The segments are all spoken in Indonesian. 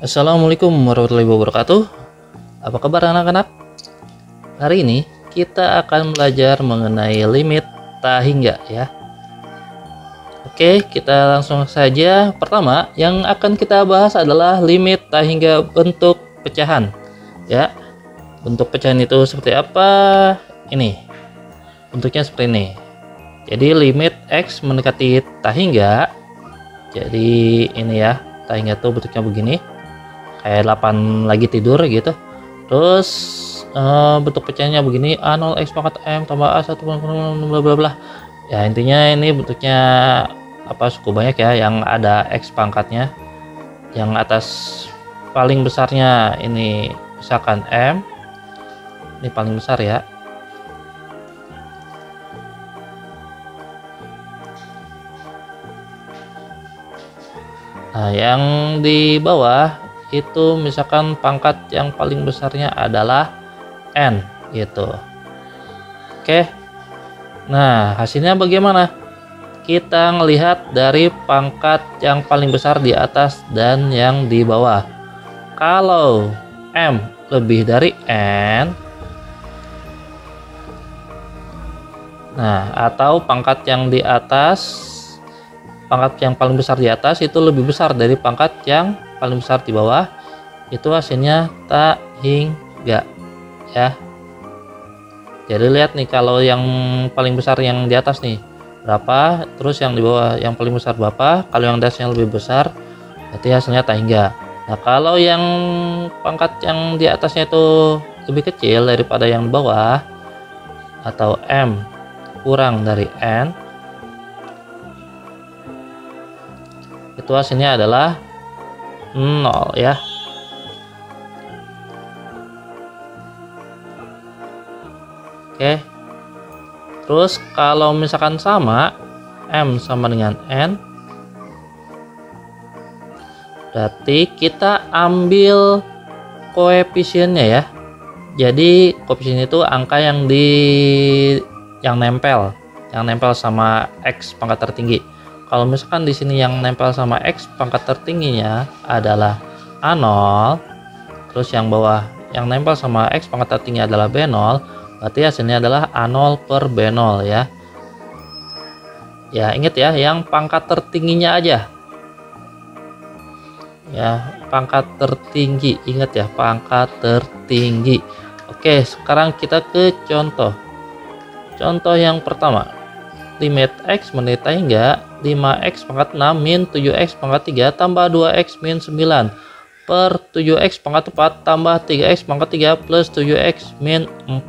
Assalamualaikum warahmatullahi wabarakatuh. Apa kabar anak-anak? Hari ini kita akan belajar mengenai limit tak hingga ya. Oke, kita langsung saja. Pertama, yang akan kita bahas adalah limit tak hingga bentuk pecahan ya. Bentuk pecahan itu seperti apa? Ini. Bentuknya seperti ini. Jadi limit X mendekati tak hingga. Jadi ini ya, tak hingga tuh bentuknya begini. Kayak 8 lagi tidur gitu. Terus bentuk pecahnya begini, A0 X pangkat M tambah A1 bla bla bla. Ya intinya ini bentuknya suku banyak ya, yang ada X pangkatnya. Yang atas paling besarnya ini misalkan M. Ini paling besar ya. Nah, yang di bawah itu misalkan pangkat yang paling besarnya adalah N gitu. Oke. Nah, hasilnya bagaimana? Kita ngelihat dari pangkat yang paling besar di atas dan yang di bawah. Kalau M lebih dari N, nah, atau pangkat yang di atas, pangkat yang paling besar di atas itu lebih besar dari pangkat yang paling besar di bawah, itu hasilnya tak hingga ya. Jadi lihat nih, kalau yang paling besar yang di atas nih berapa, terus yang di bawah yang paling besar berapa. Kalau yang di atasnya lebih besar berarti hasilnya tak hingga. Nah, kalau yang pangkat yang di atasnya itu lebih kecil daripada yang di bawah, atau M kurang dari N, itu hasilnya adalah 0 ya. Oke. Terus kalau misalkan sama, M sama dengan N, berarti kita ambil koefisiennya ya. Jadi koefisien itu angka yang nempel sama X pangkat tertinggi. Kalau misalkan di sini yang nempel sama X pangkat tertingginya adalah A0, terus yang bawah yang nempel sama X pangkat tertinggi adalah B0, berarti hasilnya adalah A0 per B0 ya. Ya, ingat ya, yang pangkat tertingginya aja. Ya, pangkat tertinggi, ingat ya, pangkat tertinggi. Oke, sekarang kita ke contoh. Contoh yang pertama. Limit X mendekati tak hingga 5X pangkat 6 min 7X pangkat 3 tambah 2X min 9 per 7X pangkat 4 tambah 3X pangkat 3 plus 7X min 4.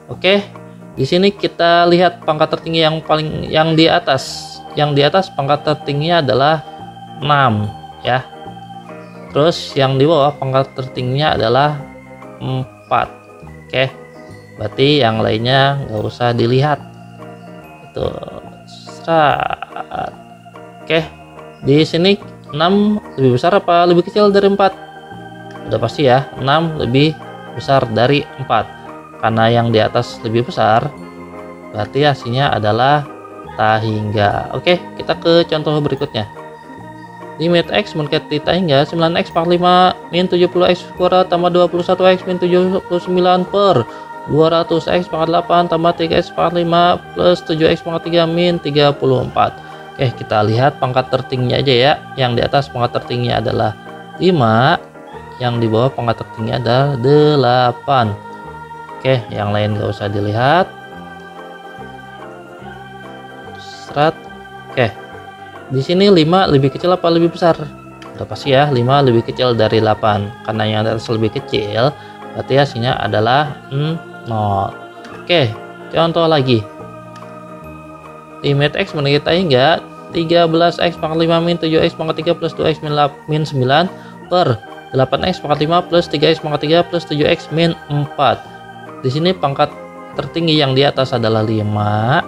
Oke, di sini kita lihat pangkat tertinggi yang di atas. Yang di atas pangkat tertingginya adalah 6 ya. Terus yang di bawah pangkat tertingginya adalah 4. Oke, berarti yang lainnya nggak usah dilihat. Oke, di sini 6 lebih besar apa lebih kecil dari 4? Udah pasti ya, 6 lebih besar dari 4. Karena yang di atas lebih besar, berarti hasilnya adalah tak hingga. Oke, kita ke contoh berikutnya. Limit X mendekati tak hingga 9X pangkat 5 min 70X kuadrat tambah 21X min 79 per 200X pangkat 8 tambah 3X pangkat 5 plus 7X pangkat 3 min 34. Oke, kita lihat pangkat tertingginya aja ya. Yang di atas pangkat tertingginya adalah 5, yang di bawah pangkat tertingginya adalah 8. Oke, yang lain gak usah dilihat. Oke, di sini 5 lebih kecil apa lebih besar? Udah pasti ya, 5 lebih kecil dari 8. Karena yang di atas lebih kecil, berarti hasilnya adalah 0. Oke, contoh lagi. Limit X mendekati tak hingga 13X pangkat 5 min 7X pangkat 3 plus 2X min 9 per 8X pangkat 5 plus 3X pangkat 3 plus 7X min 4. Di sini pangkat tertinggi yang di atas adalah 5,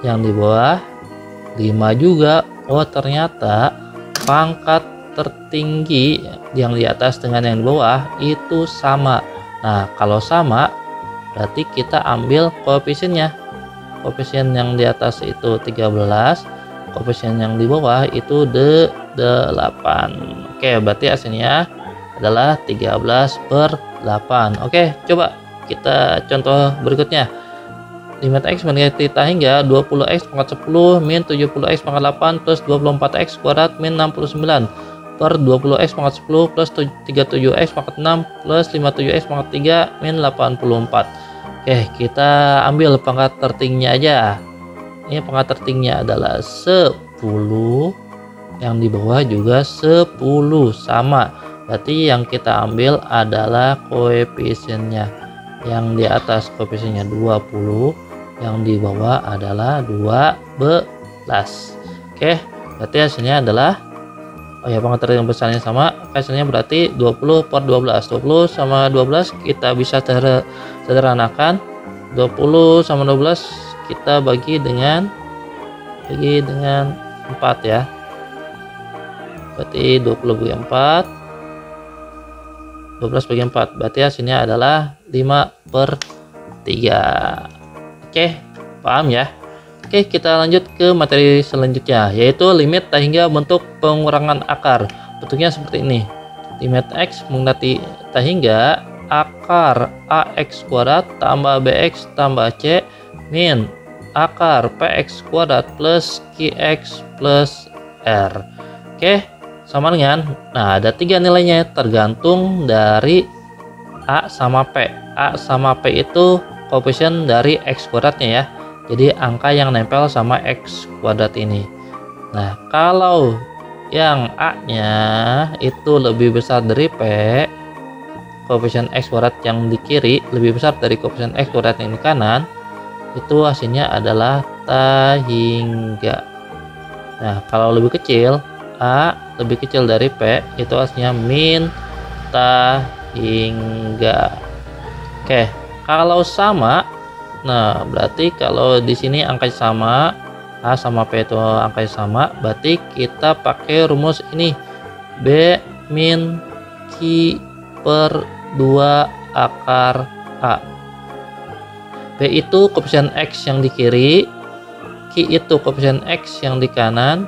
yang di bawah 5 juga. Oh, ternyata pangkat tertinggi yang di atas dengan yang di bawah itu sama. Nah, kalau sama berarti kita ambil koefisiennya. Koefisien yang di atas itu 13, koefisien yang di bawah itu 8. Oke, berarti hasilnya adalah 13/8. Oke, coba kita contoh berikutnya. Limit X mendekati tak hingga 20x pangkat 10 min 70x pangkat 8 plus 24x kuadrat min 69 per 20x pangkat 10 plus 37x pangkat 6 plus 57x pangkat 3 min 84. Oke, kita ambil pangkat tertingginya aja. Ini pangkat tertingginya adalah 10, yang di bawah juga 10, sama. Berarti yang kita ambil adalah koefisiennya. Yang di atas koefisiennya 20, yang di bawah adalah 12. Oke, berarti hasilnya adalah, oh ya, pangkat tertinggi besarnya sama, hasilnya berarti 20/12. 20 sama 12 kita bisa sederhanakan. 20 sama 12 kita bagi dengan 4 ya. Berarti 20 bagi 4, 12 bagi 4, berarti hasilnya adalah 5/3. Oke, paham ya? Oke, kita lanjut ke materi selanjutnya, yaitu limit tak hingga bentuk pengurangan akar. Bentuknya seperti ini. Limit X mendekati tak hingga akar AX kuadrat tambah BX tambah C min akar PX kuadrat plus QX plus R. Oke, sama dengan, nah ada 3 nilainya tergantung dari A sama P. A sama P itu koefisien dari X kuadratnya ya. Jadi angka yang nempel sama X kuadrat ini. Nah, kalau yang A-nya itu lebih besar dari P, koefisien X kuadrat yang di kiri lebih besar dari koefisien X kuadrat yang di kanan, itu hasilnya adalah tak hingga. Nah, kalau lebih kecil, A lebih kecil dari P, itu hasilnya min tak hingga. Oke, kalau sama, nah berarti kalau di sini angkanya sama, A sama P itu angkanya sama, berarti kita pakai rumus ini, B min Q per 2 akar A. B itu koefisien X yang di kiri, Q itu koefisien X yang di kanan,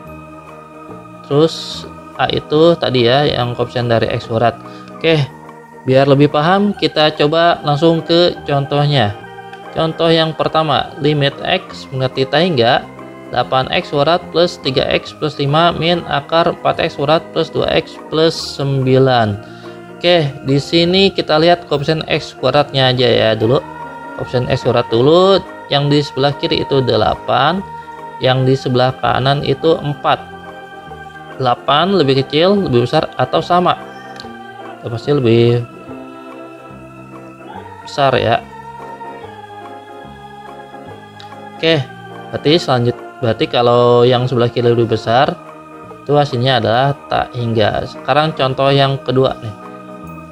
terus A itu tadi ya yang koefisien dari X kuadrat. Oke, biar lebih paham kita coba langsung ke contohnya. Contoh yang pertama, limit X mendekati tak hingga 8x kuadrat plus 3x plus 5 min akar 4x kuadrat plus 2x plus 9. Oke, di sini kita lihat koefisien X kuadratnya aja ya dulu. Koefisien X kuadrat dulu, yang di sebelah kiri itu 8, yang di sebelah kanan itu 4. 8 lebih kecil, lebih besar atau sama? Pasti lebih besar ya. Oke, berarti kalau yang sebelah kiri lebih besar, itu hasilnya adalah tak hingga. Sekarang contoh yang kedua nih.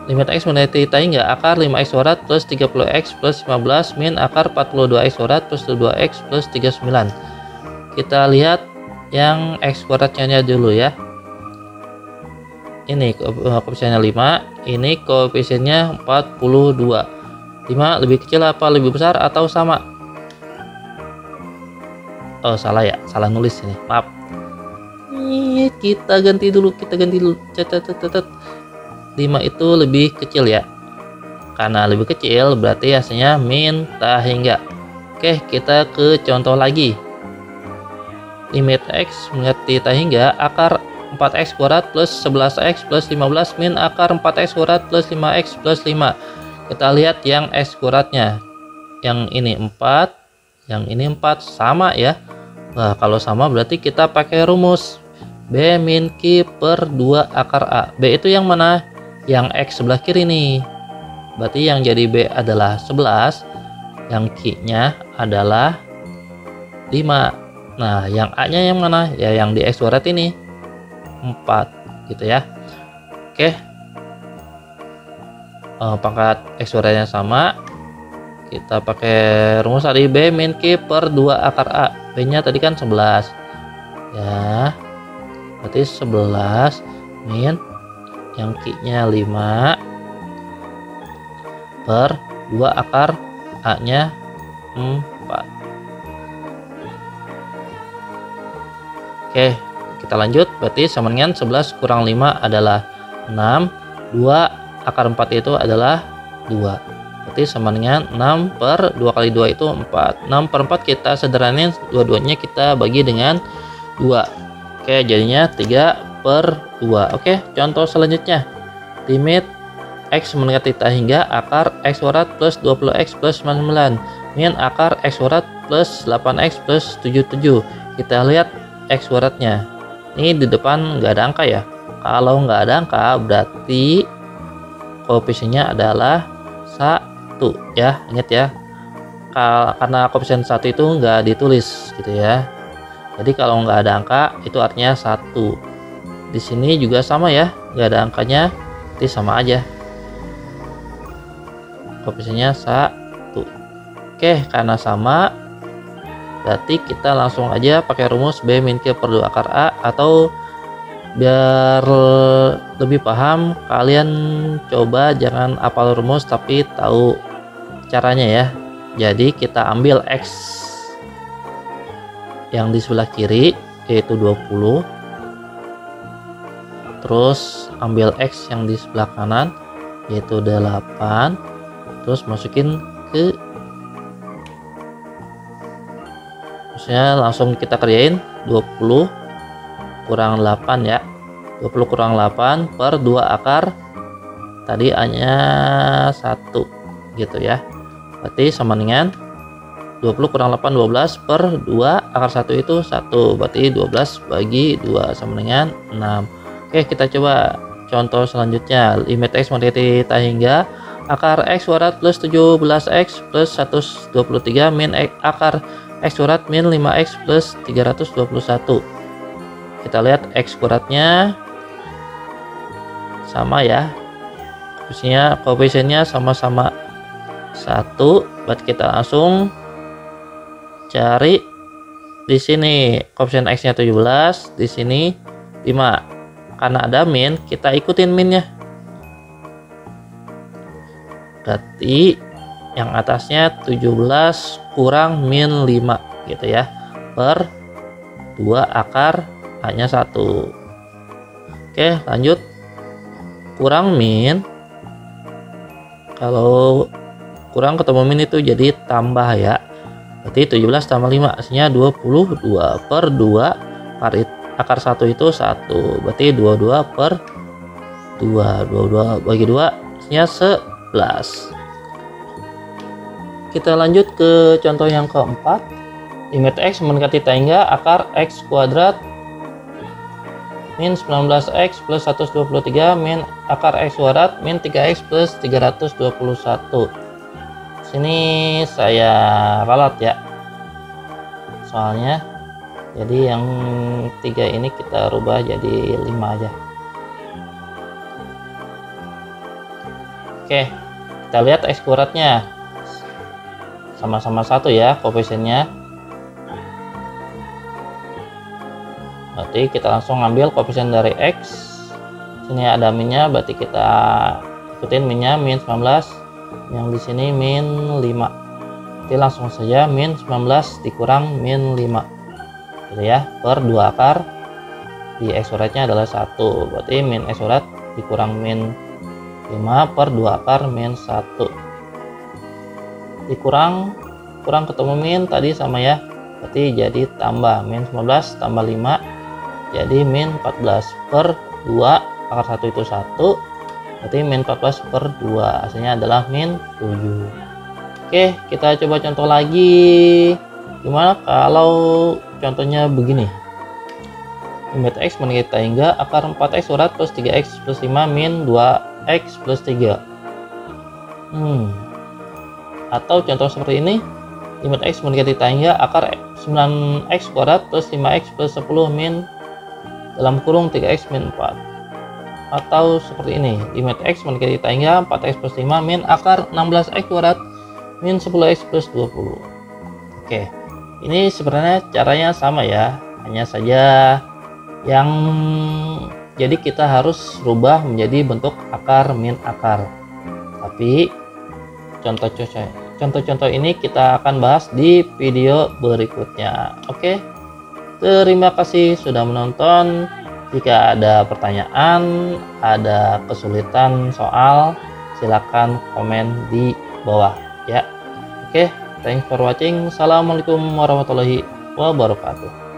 Limit X mendekati tak hingga akar 5x kuadrat plus 30x plus 15 min akar 42x kuadrat plus 2x plus 39. Kita lihat yang X kuadratnya dulu ya. Ini koefisiennya 5, ini koefisiennya 42. 5 lebih kecil apa lebih besar atau sama? Oh, salah ya, salah nulis ini, maaf. Kita ganti dulu. Catat. 5 itu lebih kecil ya. Karena lebih kecil berarti hasilnya min tak hingga. Oke, kita ke contoh lagi. Limit X mendekati tak hingga akar 4x kuadrat plus 11x plus 15 min akar 4x kuadrat plus 5x plus 5. Kita lihat yang X kuadratnya. Yang ini 4, yang ini 4, sama ya. Nah, kalau sama berarti kita pakai rumus B min Q per 2 akar A. B itu yang mana? Yang X sebelah kiri nih. Berarti yang jadi B adalah 11, yang Q-nya adalah 5. Nah, yang A-nya yang mana? Ya yang di X kuadrat ini, 4 gitu ya. Oke, pangkat X kuadratnya sama, kita pakai rumus tadi B min Q per 2 akar A. B nya tadi kan 11 ya, berarti 11 min yang Q nya 5 per 2 akar A nya 4. Oke, kita lanjut. Berarti sama dengan 11 kurang 5 adalah 6. 2 akar 4 itu adalah 2. Berarti sama dengan 6 per 2 kali 2 itu 4. 6 per 4 kita sederhanain, dua-duanya kita bagi dengan 2. Oke, jadinya 3 per 2. Oke, contoh selanjutnya. Limit X mendekati θ hingga akar X kuadrat plus 20X plus 99. Min akar X kuadrat plus 8X plus 77. Kita lihat X kuadratnya. Ini di depan nggak ada angka ya. Kalau nggak ada angka berarti koefisiennya adalah 1 ya. Ingat ya. Karena koefisien 1 itu nggak ditulis gitu ya. Jadi kalau nggak ada angka itu artinya 1. Di sini juga sama ya. Nggak ada angkanya, jadi sama aja. Koefisiennya 1. Oke, karena sama berarti kita langsung aja pakai rumus B min Q per 2 akar A, atau biar lebih paham kalian coba jangan hafal rumus tapi tahu caranya ya. Jadi kita ambil X yang di sebelah kiri yaitu 20, terus ambil X yang di sebelah kanan yaitu 8, terus masukin ke, maksudnya langsung kita kerjain 20 kurang 8 ya. 20 kurang 8 per 2 akar tadi hanya 1 gitu ya. Berarti sama dengan 20 kurang 8 12 per 2 akar 1 itu 1. Berarti 12 bagi 2 sama dengan 6. Oke, kita coba contoh selanjutnya. Limit X mendekati θ hingga akar X kuadrat plus 17X plus 123 min akar X kuadrat min 5X plus 321. Kita lihat X kuadratnya sama ya. Koefisiennya sama-sama 1. Berarti kita langsung cari di sini koefisien X-nya 17, di sini 5. Karena ada min, kita ikutin minnya. Berarti yang atasnya 17 kurang min 5 gitu ya, per 2 akar hanya 1. Oke, lanjut. Kurang min, kalau kurang ketemu min itu jadi tambah ya. Berarti 17 tambah 5 hasilnya 22 per 2 akar 1 itu 1. Berarti 22 per 2. 22 bagi 2 hasilnya 11. Kita lanjut ke contoh yang keempat. Limit X mendekati θ hingga akar X kuadrat min 19X plus 123 min akar X kuadrat min 3X plus 321. Sini saya ralat ya soalnya, jadi yang 3 ini kita rubah jadi 5 aja. Oke, kita lihat X kuadratnya sama-sama 1 ya koefisiennya. Berarti kita langsung ambil koefisien dari X. Sini ada minnya, berarti kita ikutin minnya min 19. Yang di sini min 5. Jadi langsung saja min 19 dikurang min 5 gitu ya, per 2 akar di X kuadratnya adalah 1. Berarti min X kuadrat dikurang min 5 per 2 akar min 1. Dikurang ketemu min tadi sama ya, berarti jadi tambah min 19 tambah 5 jadi min 14 per 2 akar 1 itu 1. Berarti min 14 per 2 hasilnya adalah min 7. Oke, kita coba contoh lagi. Gimana kalau contohnya begini? Limit X mendekati θ hingga akar 4X kuadrat plus 3X plus 5 min 2X plus 3. Atau contoh seperti ini. Limit X mendekati θ hingga akar 9X kuadrat plus 5X plus 10 min dalam kurung 3X min 4. Atau seperti ini, limit X mendekati θ hingga 4X plus 5 min akar 16X kuadrat min 10X plus 20. Oke, ini sebenarnya caranya sama ya, hanya saja yang jadi kita harus rubah menjadi bentuk akar min akar. Tapi contoh-contoh ini kita akan bahas di video berikutnya. Oke, terima kasih sudah menonton. Jika ada pertanyaan, ada kesulitan soal, silakan komen di bawah ya. Oke, thanks for watching. Assalamualaikum warahmatullahi wabarakatuh.